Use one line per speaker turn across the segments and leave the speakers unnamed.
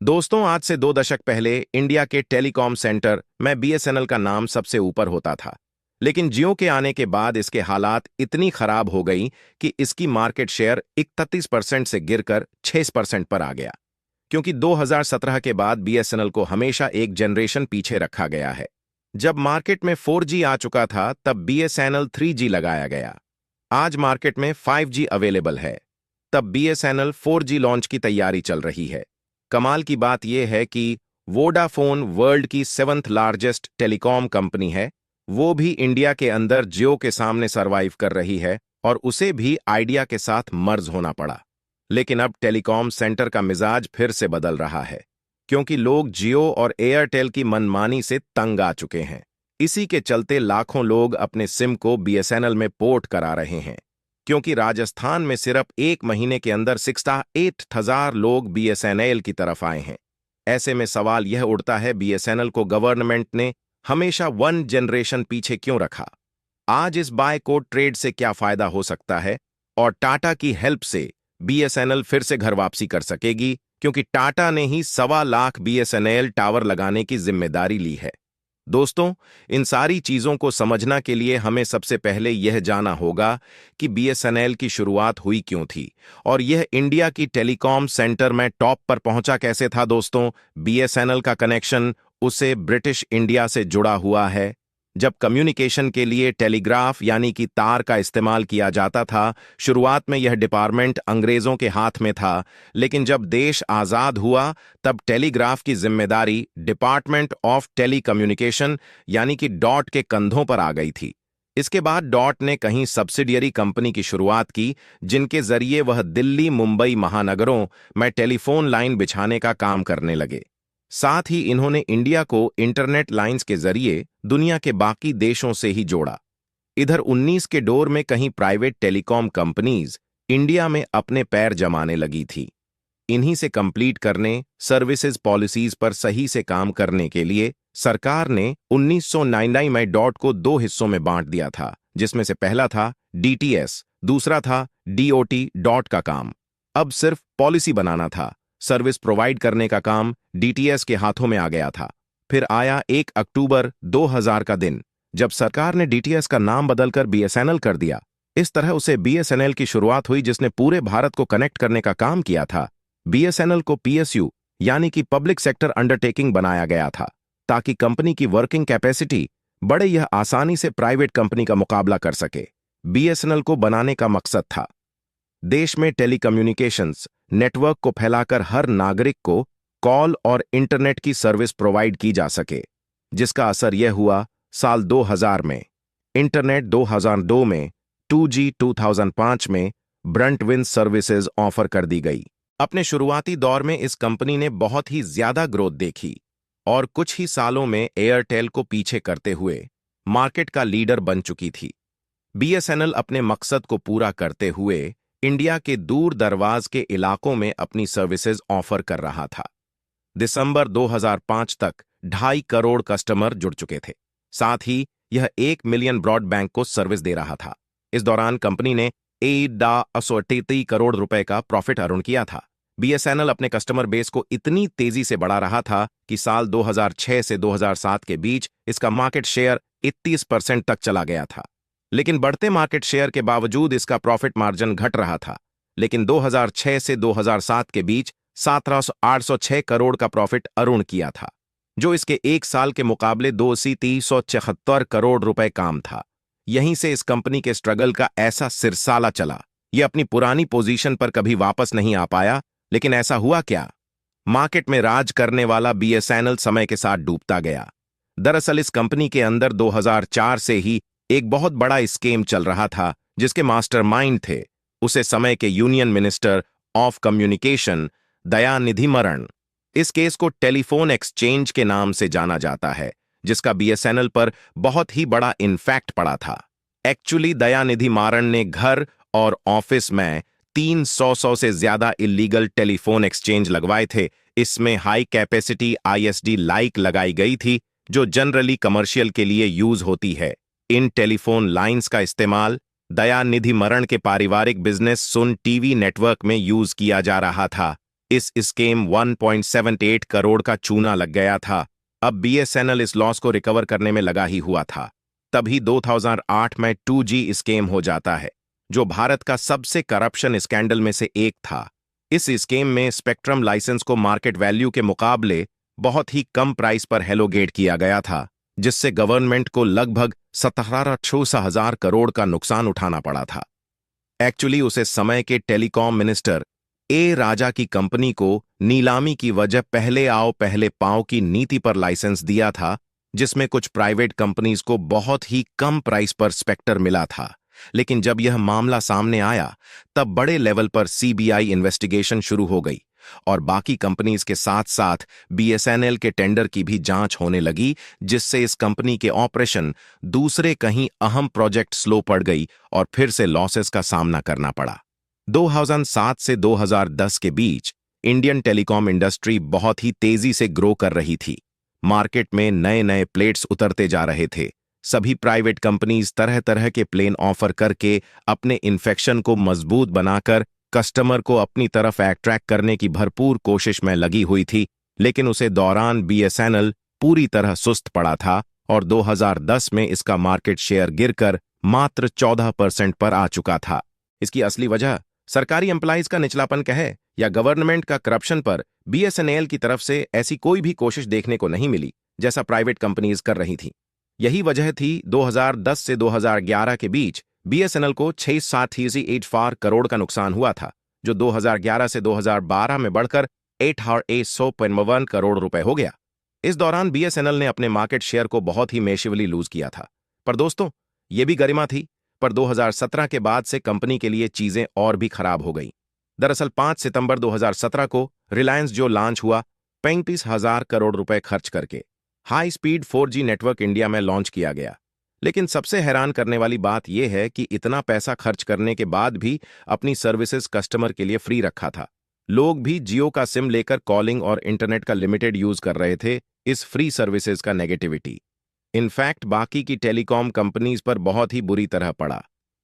दोस्तों, आज से 2 दशक पहले इंडिया के टेलीकॉम सेंटर में बीएसएनएल का नाम सबसे ऊपर होता था। लेकिन जियो के आने के बाद इसके हालात इतनी खराब हो गई कि इसकी मार्केट शेयर 31% से गिरकर 6% पर आ गया। क्योंकि 2017 के बाद बीएसएनएल को हमेशा एक जनरेशन पीछे रखा गया है। जब मार्केट में 4G आ चुका था, तब बीएसएनएल 3G लगाया गया। आज मार्केट में 5G अवेलेबल है, तब बीएसएनएल 4G लॉन्च की तैयारी चल रही है। कमाल की बात यह है कि वोडाफोन वर्ल्ड की 7th लार्जेस्ट टेलीकॉम कंपनी है, वो भी इंडिया के अंदर जियो के सामने सरवाइव कर रही है और उसे भी आइडिया के साथ मर्ज होना पड़ा। लेकिन अब टेलीकॉम सेंटर का मिजाज फिर से बदल रहा है, क्योंकि लोग जियो और एयरटेल की मनमानी से तंग आ चुके हैं। इसी के चलते लाखों लोग अपने सिम को बीएसएनएल में पोर्ट करा रहे हैं। क्योंकि राजस्थान में सिर्फ एक महीने के अंदर 68,000 लोग बीएसएनएल की तरफ आए हैं। ऐसे में सवाल यह उठता है, बीएसएनएल को गवर्नमेंट ने हमेशा 1 जनरेशन पीछे क्यों रखा? आज इस बाय कोड ट्रेड से क्या फायदा हो सकता है और टाटा की हेल्प से बीएसएनएल फिर से घर वापसी कर सकेगी? क्योंकि टाटा ने ही 1.25 लाख बीएसएनएल टावर लगाने की जिम्मेदारी ली है। दोस्तों, इन सारी चीजों को समझना के लिए हमें सबसे पहले यह जाना होगा कि बीएसएनएल की शुरुआत हुई क्यों थी और यह इंडिया की टेलीकॉम सेंटर में टॉप पर पहुंचा कैसे था। दोस्तों, बीएसएनएल का कनेक्शन उसे ब्रिटिश इंडिया से जुड़ा हुआ है। जब कम्युनिकेशन के लिए टेलीग्राफ यानी कि तार का इस्तेमाल किया जाता था, शुरुआत में यह डिपार्टमेंट अंग्रेजों के हाथ में था। लेकिन जब देश आज़ाद हुआ, तब टेलीग्राफ की जिम्मेदारी डिपार्टमेंट ऑफ टेलीकम्युनिकेशन यानी कि डॉट के कंधों पर आ गई थी। इसके बाद डॉट ने कहीं सब्सिडियरी कंपनी की शुरुआत की, जिनके जरिए वह दिल्ली मुंबई महानगरों में टेलीफोन लाइन बिछाने का काम करने लगे। साथ ही इन्होंने इंडिया को इंटरनेट लाइंस के जरिए दुनिया के बाकी देशों से ही जोड़ा। इधर 19 के दौर में कहीं प्राइवेट टेलीकॉम कंपनीज इंडिया में अपने पैर जमाने लगी थी। इन्हीं से कंप्लीट करने सर्विसेज पॉलिसीज पर सही से काम करने के लिए सरकार ने 1999 में डॉट को 2 हिस्सों में बांट दिया था, जिसमें से पहला था डीटीएस, दूसरा था डीओटी। डॉट का काम अब सिर्फ पॉलिसी बनाना था, सर्विस प्रोवाइड करने का काम डीटीएस के हाथों में आ गया था। फिर आया 1 अक्टूबर 2000 का दिन, जब सरकार ने डीटीएस का नाम बदलकर बीएसएनएल कर दिया। इस तरह उसे बीएसएनएल की शुरुआत हुई, जिसने पूरे भारत को कनेक्ट करने का काम किया था। बीएसएनएल को पीएसयू यानी कि पब्लिक सेक्टर अंडरटेकिंग बनाया गया था, ताकि कंपनी की वर्किंग कैपेसिटी बढ़े, यह आसानी से प्राइवेट कंपनी का मुकाबला कर सके। बीएसएनएल को बनाने का मकसद था देश में टेलीकम्युनिकेशंस नेटवर्क को फैलाकर हर नागरिक को कॉल और इंटरनेट की सर्विस प्रोवाइड की जा सके, जिसका असर यह हुआ साल 2000 में इंटरनेट, 2002 में 2G, 2005 में ब्रंटविन सर्विसेज ऑफर कर दी गई। अपने शुरुआती दौर में इस कंपनी ने बहुत ही ज्यादा ग्रोथ देखी और कुछ ही सालों में एयरटेल को पीछे करते हुए मार्केट का लीडर बन चुकी थी। बीएसएनएल अपने मकसद को पूरा करते हुए इंडिया के दूर दरवाज के इलाकों में अपनी सर्विसेज ऑफर कर रहा था। दिसंबर 2005 तक 2.5 करोड़ कस्टमर जुड़ चुके थे। साथ ही यह 1 मिलियन ब्रॉडबैंड को सर्विस दे रहा था। इस दौरान कंपनी ने 1.38 करोड़ रुपए का प्रॉफिट अर्न किया था। बीएसएनएल अपने कस्टमर बेस को इतनी तेजी से बढ़ा रहा था कि साल 2006 से 2007 के बीच इसका मार्केट शेयर 31% तक चला गया था। लेकिन बढ़ते मार्केट शेयर के बावजूद इसका प्रॉफिट मार्जिन घट रहा था। लेकिन 2006 से 2007 के बीच 17,806 करोड़ का प्रॉफिट अर्न किया था, जो इसके एक साल के मुकाबले 2,374 करोड़ रुपए काम था। यहीं से इस कंपनी के स्ट्रगल का ऐसा सिरसाला चला। यह अपनी पुरानी पोजीशन पर कभी वापस नहीं आ पाया। लेकिन ऐसा हुआ क्या? मार्केट में राज करने वाला बीएसएनएल समय के साथ डूबता गया। दरअसल इस कंपनी के अंदर 2004 से ही एक बहुत बड़ा स्कीम चल रहा था, जिसके मास्टरमाइंड थे उसे समय के union minister of communication Dayanidhi Maran. इस केस को टेलीफोन एक्सचेंज के नाम से जाना जाता है, जिसका बीएसएनएल पर बहुत ही बड़ा इन्फैक्ट पड़ा था। एक्चुअली दयानिधि मारन ने घर और ऑफिस में 300 से ज्यादा इलीगल टेलीफोन एक्सचेंज लगवाए थे। इसमें हाई कैपेसिटी आईएसडी लाइक लगाई गई थी, जो जनरली कमर्शियल के लिए यूज होती है। इन टेलीफोन लाइंस का इस्तेमाल दयानिधि मारन के पारिवारिक बिजनेस सुन टीवी नेटवर्क में यूज किया जा रहा था। इस स्कीम 1.78 करोड़ का चूना लग गया था। अब बीएसएनएल इस लॉस को रिकवर करने में लगा ही हुआ था। तभी 2008 में 2G स्कीम हो जाता है, जो भारत का सबसे करप्शन स्कैंडल में से एक था। इस स्कीम में स्पेक्ट्रम लाइसेंस को मार्केट वैल्यू के मुकाबले बहुत ही कम प्राइस पर हेलोगेट किया गया था, जिससे गवर्नमेंट को लगभग 17,60,000 करोड़ का नुकसान उठाना पड़ा था। एक्चुअली उसे समय के टेलीकॉम मिनिस्टर ए राजा की कंपनी को नीलामी की वजह पहले आओ पहले पाओ की नीति पर लाइसेंस दिया था, जिसमें कुछ प्राइवेट कंपनीज को बहुत ही कम प्राइस पर स्पेक्टर मिला था। लेकिन जब यह मामला सामने आया, तब बड़े लेवल पर सीबीआई इन्वेस्टिगेशन शुरू हो गई और बाकी कंपनीज के साथ साथ बीएसएनएल के टेंडर की भी जांच होने लगी, जिससे इस कंपनी के ऑपरेशन दूसरे कहीं अहम प्रोजेक्ट स्लो पड़ गई और फिर से लॉसेस का सामना करना पड़ा। 2007 से 2010 के बीच इंडियन टेलीकॉम इंडस्ट्री बहुत ही तेजी से ग्रो कर रही थी। मार्केट में नए नए प्लेट्स उतरते जा रहे थे। सभी प्राइवेट कंपनीज तरह तरह के प्लेन ऑफर करके अपने इन्फेक्शन को मजबूत बनाकर कस्टमर को अपनी तरफ अट्रैक्ट करने की भरपूर कोशिश में लगी हुई थी। लेकिन उसे दौरान बीएसएनएल पूरी तरह सुस्त पड़ा था और 2010 में इसका मार्केट शेयर गिरकर मात्र 14% पर आ चुका था। इसकी असली वजह सरकारी एम्प्लॉइज का निचलापन कहे या गवर्नमेंट का करप्शन पर बीएसएनएल की तरफ से ऐसी कोई भी कोशिश देखने को नहीं मिली, जैसा प्राइवेट कंपनीज कर रही थीं। यही वजह थी 2010 से 2011 के बीच बीएसएनएल को 6,784 करोड़ का नुकसान हुआ था, जो 2011 से 2012 में बढ़कर 8,851 करोड़ रुपए हो गया। इस दौरान बीएसएनएल ने अपने मार्केट शेयर को बहुत ही मेसिवली लूज किया था। पर दोस्तों, ये भी गरिमा थी। पर 2017 के बाद से कंपनी के लिए चीजें और भी खराब हो गई। दरअसल 5 सितंबर 2017 को रिलायंस जो लॉन्च हुआ 35,000 करोड़ रुपए खर्च करके high speed 4G network India में लॉन्च किया गया। लेकिन सबसे हैरान करने वाली बात यह है कि इतना पैसा खर्च करने के बाद भी अपनी सर्विसेज कस्टमर के लिए फ्री रखा था। लोग भी जियो का सिम लेकर कॉलिंग और इंटरनेट का लिमिटेड यूज कर रहे थे। इस फ्री सर्विसेज का नेगेटिविटी इनफैक्ट बाकी की टेलीकॉम कंपनीज पर बहुत ही बुरी तरह पड़ा।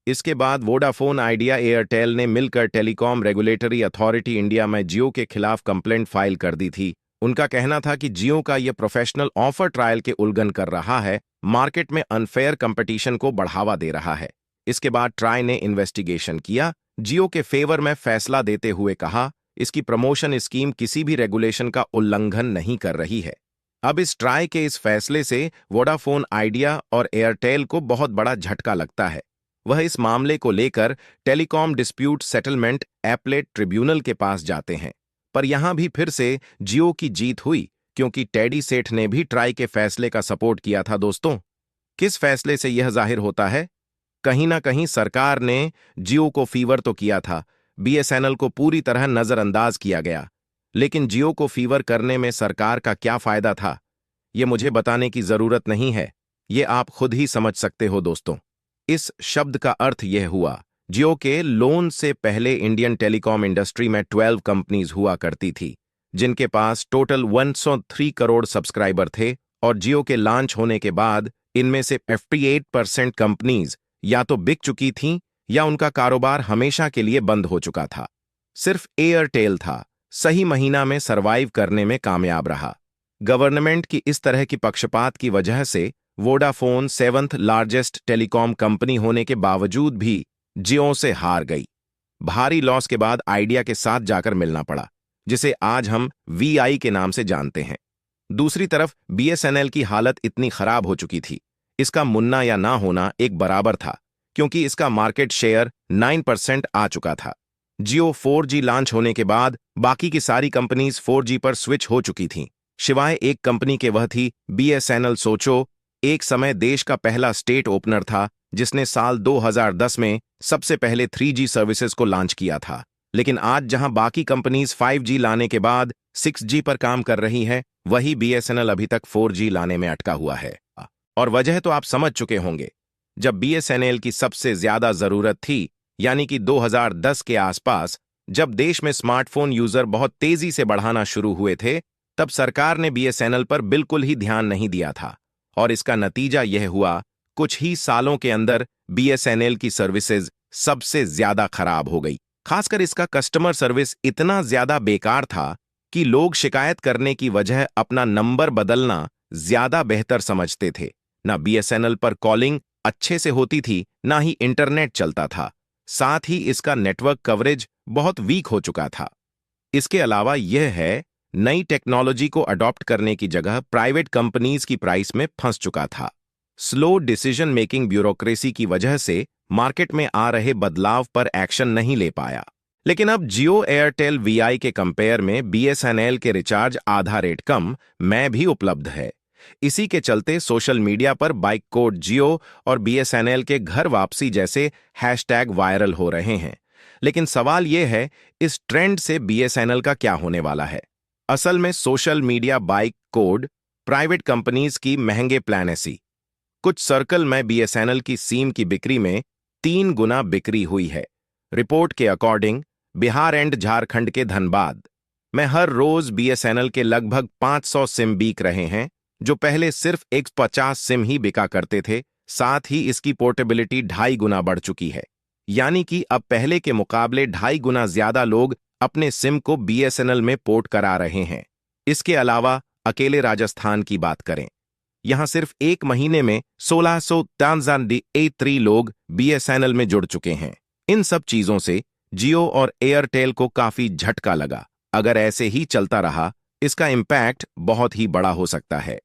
इसके बाद वोडाफोन आइडिया एयरटेल ने मिलकर टेलीकॉम रेगुलेटरी अथॉरिटी इंडिया में जियो के खिलाफ कंप्लेंट फाइल कर दी थी। उनका कहना था कि जियो का यह प्रोफेशनल ऑफर ट्रायल के उल्लंघन कर रहा है, मार्केट में अनफेयर कंपटीशन को बढ़ावा दे रहा है। इसके बाद ट्राई ने इन्वेस्टिगेशन किया, जियो के फेवर में फैसला देते हुए कहा इसकी प्रमोशन स्कीम किसी भी रेगुलेशन का उल्लंघन नहीं कर रही है। अब इस ट्राई के इस फैसले से वोडाफोन आइडिया और एयरटेल को बहुत बड़ा झटका लगता है। वह इस मामले को लेकर telecom dispute settlement appellate tribunal के पास जाते हैं। पर यहां भी फिर से जियो की जीत हुई, क्योंकि टेडी सेठ ने भी ट्राई के फैसले का सपोर्ट किया था। दोस्तों, किस फैसले से यह जाहिर होता है? कहीं ना कहीं सरकार ने जियो को फीवर तो किया था, बीएसएनएल को पूरी तरह नजरअंदाज किया गया। लेकिन जियो को फीवर करने में सरकार का क्या फायदा था, यह मुझे बताने की जरूरत नहीं है, ये आप खुद ही समझ सकते हो। दोस्तों, इस शब्द का अर्थ यह हुआ, जियो के लोन से पहले इंडियन टेलीकॉम इंडस्ट्री में 12 कंपनीज हुआ करती थी, जिनके पास टोटल 103 करोड़ सब्सक्राइबर थे, और जियो के लॉन्च होने के बाद इनमें से 58% कंपनीज या तो बिक चुकी थीं या उनका कारोबार हमेशा के लिए बंद हो चुका था। सिर्फ एयरटेल था सही महीना में सरवाइव करने में कामयाब रहा। गवर्नमेंट की इस तरह की पक्षपात की वजह से Vodafone 7th largest telecom company होने के बावजूद भी जियो से हार गई। भारी लॉस के बाद आइडिया के साथ जाकर मिलना पड़ा, जिसे आज हम वीआई के नाम से जानते हैं। दूसरी तरफ बीएसएनएल की हालत इतनी खराब हो चुकी थी, इसका मुन्ना या ना होना एक बराबर था, क्योंकि इसका मार्केट शेयर 9% आ चुका था। जियो 4G लॉन्च होने के बाद बाकी की सारी कंपनीज 4G पर स्विच हो चुकी थीं, सिवाय एक कंपनी के, वह थी बीएसएनएल। सोचो, एक समय देश का पहला स्टेट ओपनर था जिसने साल 2010 में सबसे पहले 3G सर्विसेज को लॉन्च किया था। लेकिन आज जहां बाकी कंपनीज 5G लाने के बाद 6G पर काम कर रही है, वही बीएसएनएल अभी तक 4G लाने में अटका हुआ है। और वजह तो आप समझ चुके होंगे। जब बीएसएनएल की सबसे ज्यादा जरूरत थी, यानी कि 2010 के आसपास, जब देश में स्मार्टफोन यूजर बहुत तेजी से बढ़ाना शुरू हुए थे, तब सरकार ने बीएसएनएल पर बिल्कुल ही ध्यान नहीं दिया था, और इसका नतीजा यह हुआ, कुछ ही सालों के अंदर बीएसएनएल की सर्विसेज सबसे ज्यादा खराब हो गई। खासकर इसका कस्टमर सर्विस इतना ज्यादा बेकार था कि लोग शिकायत करने की वजह अपना नंबर बदलना ज्यादा बेहतर समझते थे। ना बीएसएनएल पर कॉलिंग अच्छे से होती थी, ना ही इंटरनेट चलता था। साथ ही इसका नेटवर्क कवरेज बहुत वीक हो चुका था। इसके अलावा यह है, नई टेक्नोलॉजी को अडॉप्ट करने की जगह प्राइवेट कंपनीज की प्राइस में फंस चुका था। स्लो डिसीजन मेकिंग ब्यूरोक्रेसी की वजह से मार्केट में आ रहे बदलाव पर एक्शन नहीं ले पाया। लेकिन अब जियो एयरटेल वीआई के कंपेयर में बीएसएनएल के रिचार्ज आधा रेट कम में भी उपलब्ध है। इसी के चलते सोशल मीडिया पर बाइक कोड जियो और बीएसएनएल के घर वापसी जैसे हैशटैग वायरल हो रहे हैं। लेकिन सवाल यह है, इस ट्रेंड से बीएसएनएल का क्या होने वाला है? असल में social media bike code private companies की महंगे प्लान ऐसी कुछ सर्कल में बीएसएनएल की सिम की बिक्री में 3 गुना बिक्री हुई है। रिपोर्ट के अकॉर्डिंग बिहार एंड झारखंड के धनबाद में हर रोज बीएसएनएल के लगभग 500 सिम बिक रहे हैं, जो पहले सिर्फ 150 सिम ही बिका करते थे। साथ ही इसकी पोर्टेबिलिटी 2.5 गुना बढ़ चुकी है, यानी कि अब पहले के मुकाबले 2.5 गुना ज्यादा लोग अपने सिम को बीएसएनएल में पोर्ट करा रहे हैं। इसके अलावा अकेले राजस्थान की बात करें, यहां सिर्फ 1 महीने में 1683 लोग बीएसएनएल में जुड़ चुके हैं। इन सब चीजों से जियो और एयरटेल को काफी झटका लगा। अगर ऐसे ही चलता रहा, इसका इम्पैक्ट बहुत ही बड़ा हो सकता है।